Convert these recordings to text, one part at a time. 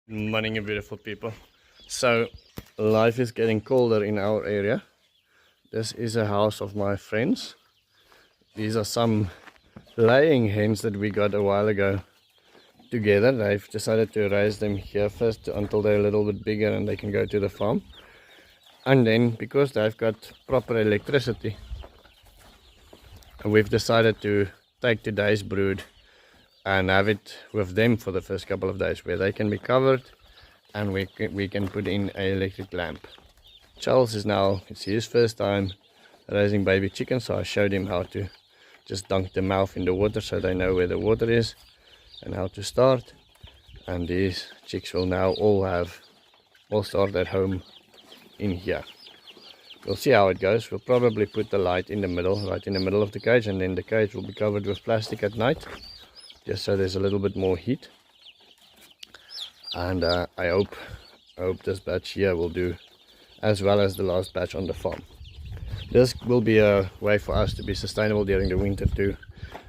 Morning, you beautiful people. So life is getting colder in our area. This is a house of my friends. These are some laying hens that we got a while ago together. They've decided to raise them here first until they're a little bit bigger and they can go to the farm. And then because they've got proper electricity, we've decided to take today's brood and have it with them for the first couple of days, where they can be covered and we can put in an electric lamp. Charles is now, it's his first time raising baby chickens, so I showed him how to just dunk the mouth in the water so they know where the water is and how to start. And these chicks will now all start at home in here. We'll see how it goes. We'll probably put the light in the middle, right in the middle of the cage, and then the cage will be covered with plastic at night, just so there's a little bit more heat. And I hope this batch here will do as well as the last batch on the farm. This will be a way for us to be sustainable during the winter, to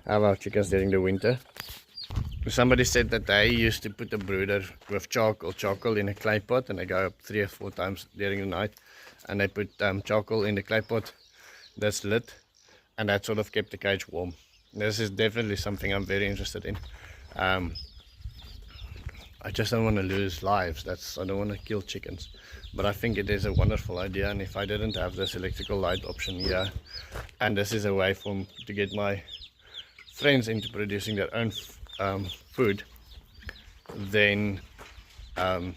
have our chickens during the winter. Somebody said that they used to put a brooder with charcoal in a clay pot, and they go up 3 or 4 times during the night, and they put charcoal in the clay pot that's lit, and that sort of kept the cage warm. This is definitely something I'm very interested in. I just don't want to lose lives. I don't want to kill chickens, but I think it is a wonderful idea. And if I didn't have this electrical light option here, and this is a way to get my friends into producing their own food, then I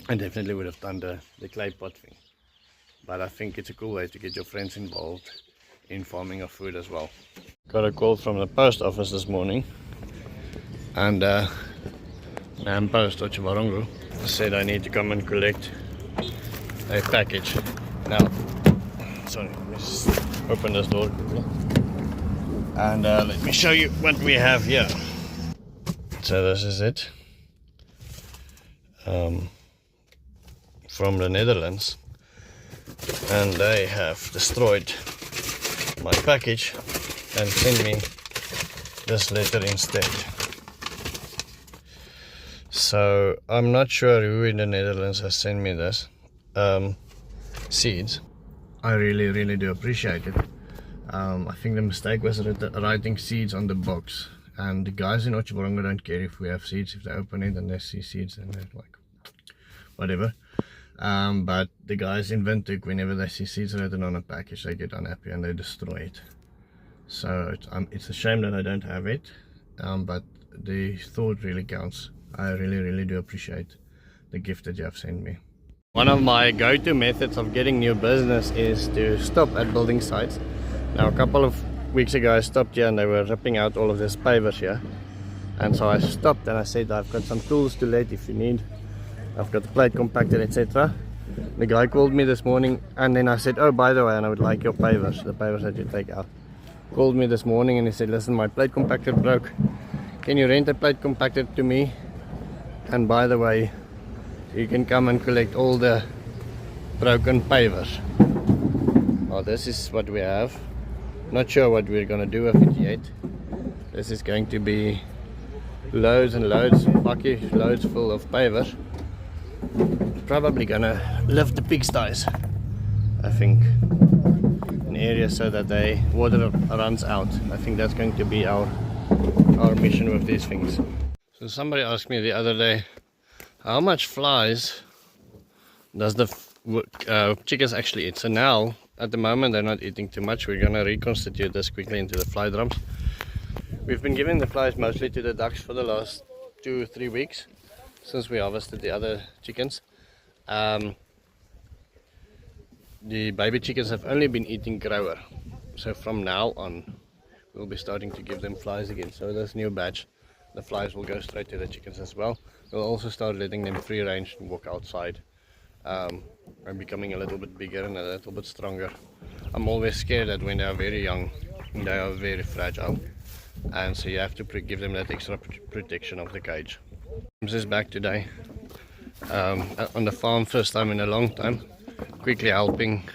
definitely would have done the clay pot thing. But I think it's a cool way to get your friends involved in farming of food as well. Got a call from the post office this morning, and Post Township said I need to come and collect a package. Now, sorry, let's open this door quickly, and let me show you what we have here. So this is it, from the Netherlands, and they have destroyed my package and sent me this letter instead. So I'm not sure who in the Netherlands has sent me this seeds. I really do appreciate it. I think the mistake was writing seeds on the box, and the guys in Otjiwarongo don't care if we have seeds. If they open it and they see seeds, then they're like, whatever. But the guys in Windhoek, whenever they see seeds written on a package, they get unhappy and they destroy it. So it's a shame that I don't have it, but the thought really counts. I really do appreciate the gift that you have sent me. One of my go-to methods of getting new business is to stop at building sites. Now, a couple of weeks ago I stopped here and they were ripping out all of this pavers here, and so I stopped and I said, I've got some tools to let if you need. I've got the plate compactor, etc. The guy called me this morning, and then I said, oh, by the way, and I would like your pavers, the pavers that you take out. Called me this morning and he said, listen, my plate compactor broke. Can you rent a plate compactor to me? And by the way, you can come and collect all the broken pavers. Well, this is what we have. Not sure what we're going to do with it yet. This is going to be loads and loads, bucket loads full of pavers. Probably gonna lift the pigsties, I think, an area so that the water runs out. I think that's going to be our mission with these things. So somebody asked me the other day, how much flies does the chickens actually eat? So now, at the moment, they're not eating too much. We're gonna reconstitute this quickly into the fly drums. We've been giving the flies mostly to the ducks for the last 2 or 3 weeks since we harvested the other chickens. The baby chickens have only been eating grower, so from now on we'll be starting to give them flies again. So this new batch, the flies will go straight to the chickens as well. We'll also start letting them free range and walk outside, and becoming a little bit bigger and a little bit stronger. I'm always scared that when they are very young, they are very fragile, and so you have to give them that extra protection of the cage. James is back today on the farm, first time in a long time, quickly helping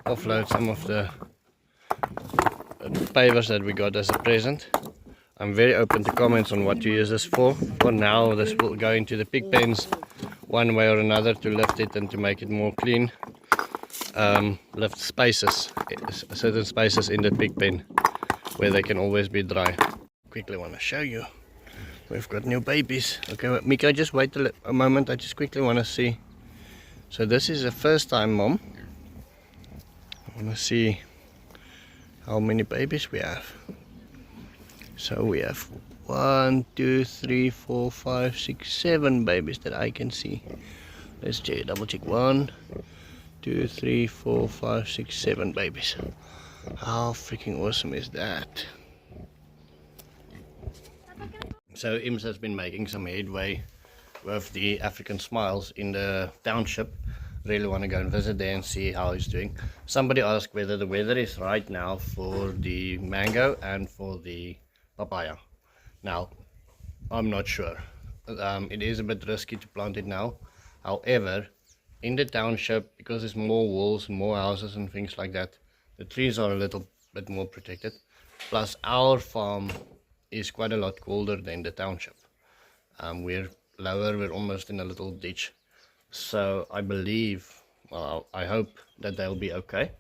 offload some of the pavers that we got as a present. I'm very open to comments on what to use this for. For now, this will go into the pig pens one way or another to lift it and to make it more clean. Lift spaces, certain spaces in the pig pen where they can always be dry. Quickly want to show you, we've got new babies. Okay, Mika, just wait a moment, I just quickly want to see. So this is the first time, Mom. I want to see how many babies we have. So we have 1, 2, 3, 4, 5, 6, 7 babies that I can see. Let's double check. 1, 2, 3, 4, 5, 6, 7 babies. How freaking awesome is that? So Ims has been making some headway with the African smiles in the township. Really want to go and visit there and see how he's doing. Somebody asked whether the weather is right now for the mango and for the papaya. Now, I'm not sure. It is a bit risky to plant it now. However, in the township, because there's more walls and more houses and things like that, the trees are a little bit more protected. Plus, our farm is quite a lot colder than the township. We're lower, we're almost in a little ditch. So I believe, well, I hope that they'll be okay.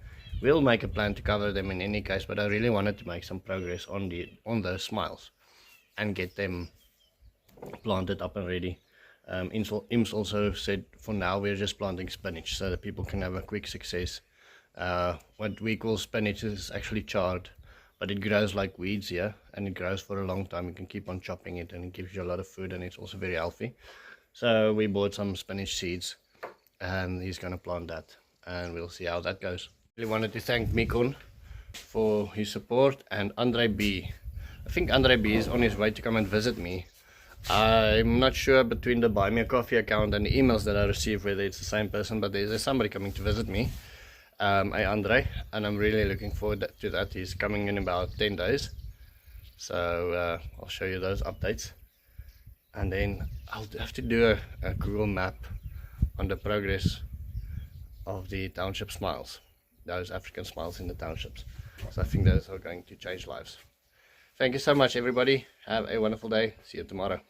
We'll make a plan to cover them in any case, but I really wanted to make some progress on those smiles and get them planted up and ready. Ims also said for now we're just planting spinach so that people can have a quick success. What we call spinach is actually chard, but it grows like weeds here and it grows for a long time. You can keep on chopping it and it gives you a lot of food and it's also very healthy. So we bought some spinach seeds and he's going to plant that and we'll see how that goes. Really wanted to thank Mikon for his support and Andre B. I think Andre B is on his way to come and visit me. I'm not sure between the Buy Me a Coffee account and the emails that I receive whether it's the same person, but there's somebody coming to visit me, Andre, and I'm really looking forward to that. He's coming in about 10 days, so I'll show you those updates, and then I'll have to do a Google map on the progress of the township smiles, those African smiles in the townships. So I think those are going to change lives. Thank you so much, everybody. Have a wonderful day. See you tomorrow.